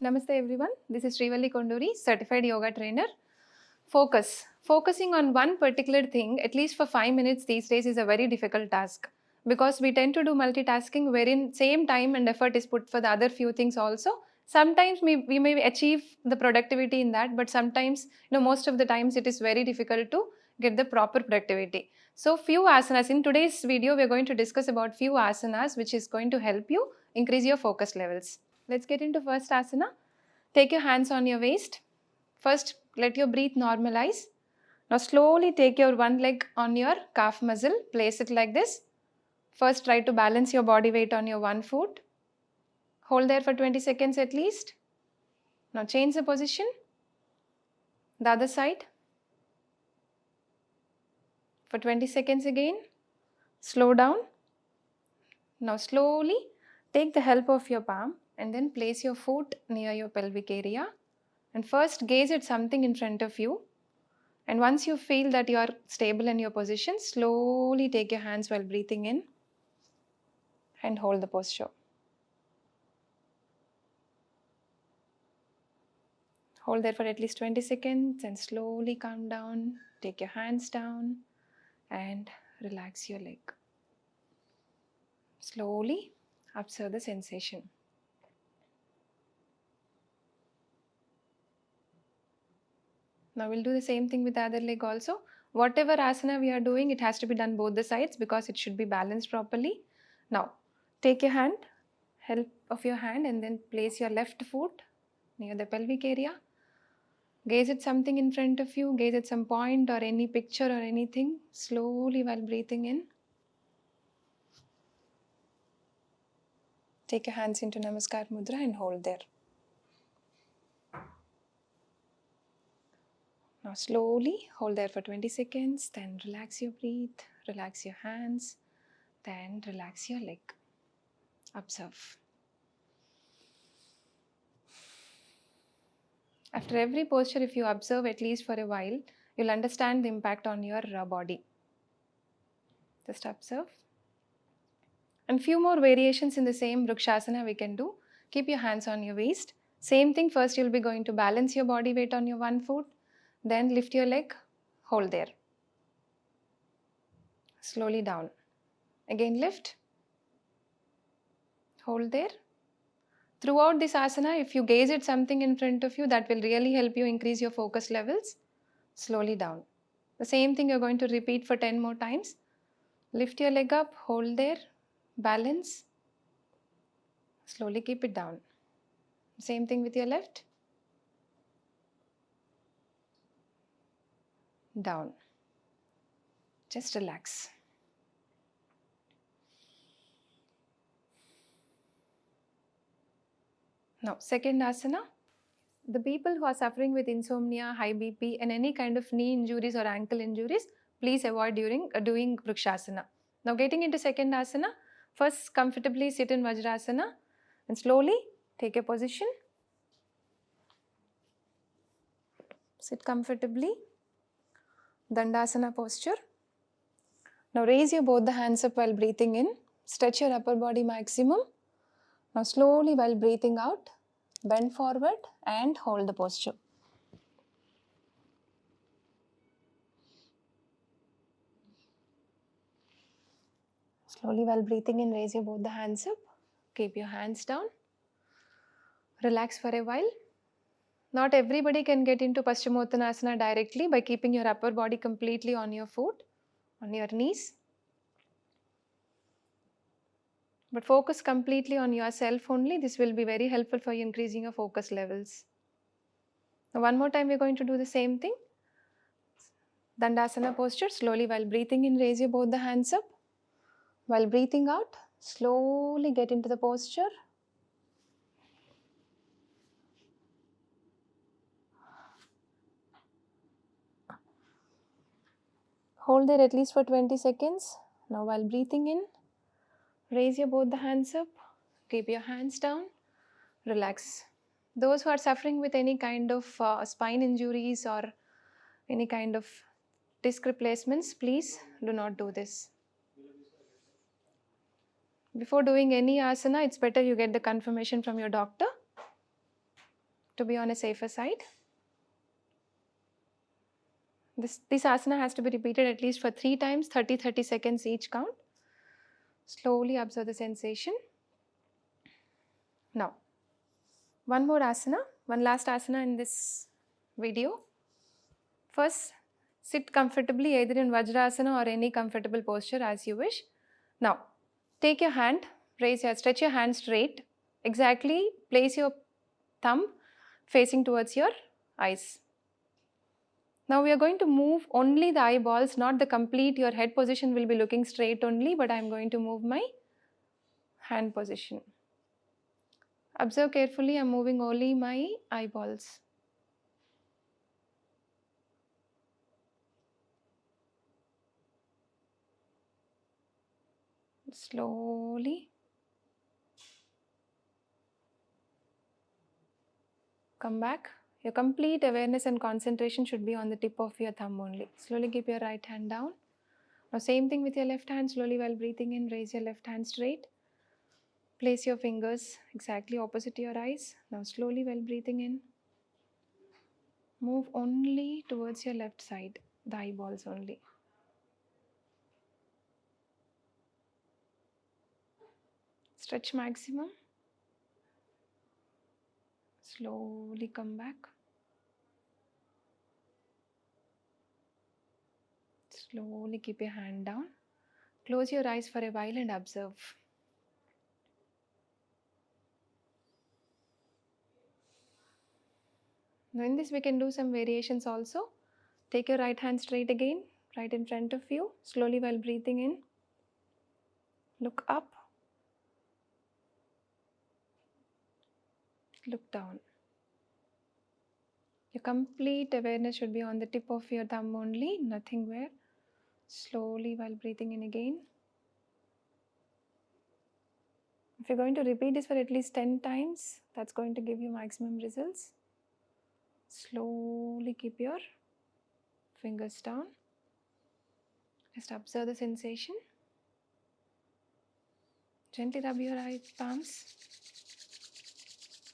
Namaste everyone. This is Srivalli Konduri, certified yoga trainer. Focus. Focusing on one particular thing, at least for 5 minutes these days, is a very difficult task because we tend to do multitasking wherein same time and effort is put for the other few things also. Sometimes we may achieve the productivity in that, but sometimes, most of the times it is very difficult to get the proper productivity. So few asanas. In today's video, we are going to discuss about few asanas which is going to help you increase your focus levels. Let's get into first asana. Take your hands on your waist. First, let your breath normalize. Now slowly take your one leg on your calf muscle. Place it like this. First, try to balance your body weight on your one foot. Hold there for 20 seconds at least. Now change the position. The other side. For 20 seconds again. Slow down. Now slowly take the help of your palm and then place your foot near your pelvic area. And first gaze at something in front of you. And once you feel that you are stable in your position, slowly take your hands while breathing in and hold the posture. Hold there for at least 20 seconds and slowly calm down. Take your hands down and relax your leg. Slowly observe the sensation. Now we'll do the same thing with the other leg also. Whatever asana we are doing, it has to be done both the sides because it should be balanced properly. Now take your hand, help of your hand, and then place your left foot near the pelvic area. Gaze at something in front of you, gaze at some point or any picture or anything, slowly while breathing in. Take your hands into Namaskar Mudra and hold there. Now slowly hold there for 20 seconds, then relax your breath, relax your hands, then relax your leg. Observe. After every posture, if you observe at least for a while, you'll understand the impact on your body. Just observe. And few more variations in the same Vrikshasana we can do. Keep your hands on your waist. Same thing, first you'll be going to balance your body weight on your one foot. Then lift your leg, hold there. Slowly down. Again lift. Hold there. Throughout this asana, if you gaze at something in front of you, that will really help you increase your focus levels. Slowly down. The same thing you're going to repeat for 10 more times. Lift your leg up, hold there, balance. Slowly keep it down. Same thing with your left. Down. Just relax. Now, second asana. The people who are suffering with insomnia, high BP and any kind of knee injuries or ankle injuries, please avoid during doing Vrikshasana. Now getting into second asana, first comfortably sit in Vajrasana and slowly take a position. Sit comfortably. Dandasana posture. Now raise your both the hands up while breathing in. Stretch your upper body maximum. Now slowly while breathing out, bend forward and hold the posture. Slowly while breathing in, raise your both the hands up. Keep your hands down. Relax for a while. Not everybody can get into Paschimottanasana directly by keeping your upper body completely on your foot, on your knees. But focus completely on yourself only. This will be very helpful for you increasing your focus levels. Now one more time we're going to do the same thing. Dandasana posture. Slowly while breathing in, raise your both the hands up. While breathing out, slowly get into the posture. Hold there at least for 20 seconds. Now while breathing in, raise your both the hands up. Keep your hands down. Relax. Those who are suffering with any kind of spine injuries or any kind of disc replacements, please do not do this. Before doing any asana, it's better you get the confirmation from your doctor. to be on a safer side. This asana has to be repeated at least for 3 times, 30 seconds each count. Slowly observe the sensation. Now, one more asana, one last asana in this video. First, sit comfortably either in Vajrasana or any comfortable posture as you wish. Now, take your hand, stretch your hand straight. Exactly, place your thumb facing towards your eyes. Now we are going to move only the eyeballs, not the complete. Your head position will be looking straight only, but I am going to move my hand position. Observe carefully, I am moving only my eyeballs. Slowly come back. Your complete awareness and concentration should be on the tip of your thumb only. Slowly keep your right hand down. Now same thing with your left hand. Slowly while breathing in, raise your left hand straight. Place your fingers exactly opposite your eyes. Now slowly while breathing in, move only towards your left side, the eyeballs only. Stretch maximum. Slowly come back. Slowly keep your hand down. Close your eyes for a while and observe. Now in this we can do some variations also. Take your right hand straight again, right in front of you. Slowly while breathing in, look up, look down. Your complete awareness should be on the tip of your thumb only, nothing where. Slowly while breathing in again. If you're going to repeat this for at least 10 times, that's going to give you maximum results. Slowly keep your fingers down. Just observe the sensation. Gently rub your eye palms.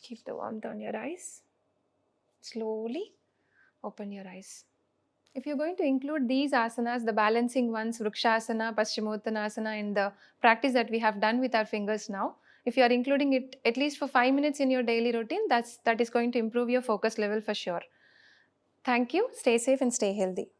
Keep the warmth on your eyes. Slowly open your eyes. If you're going to include these asanas, the balancing ones, Vrikshasana, Paschimottanasana, and the practice that we have done with our fingers now, if you are including it at least for 5 minutes in your daily routine, that is going to improve your focus level for sure. Thank you. Stay safe and stay healthy.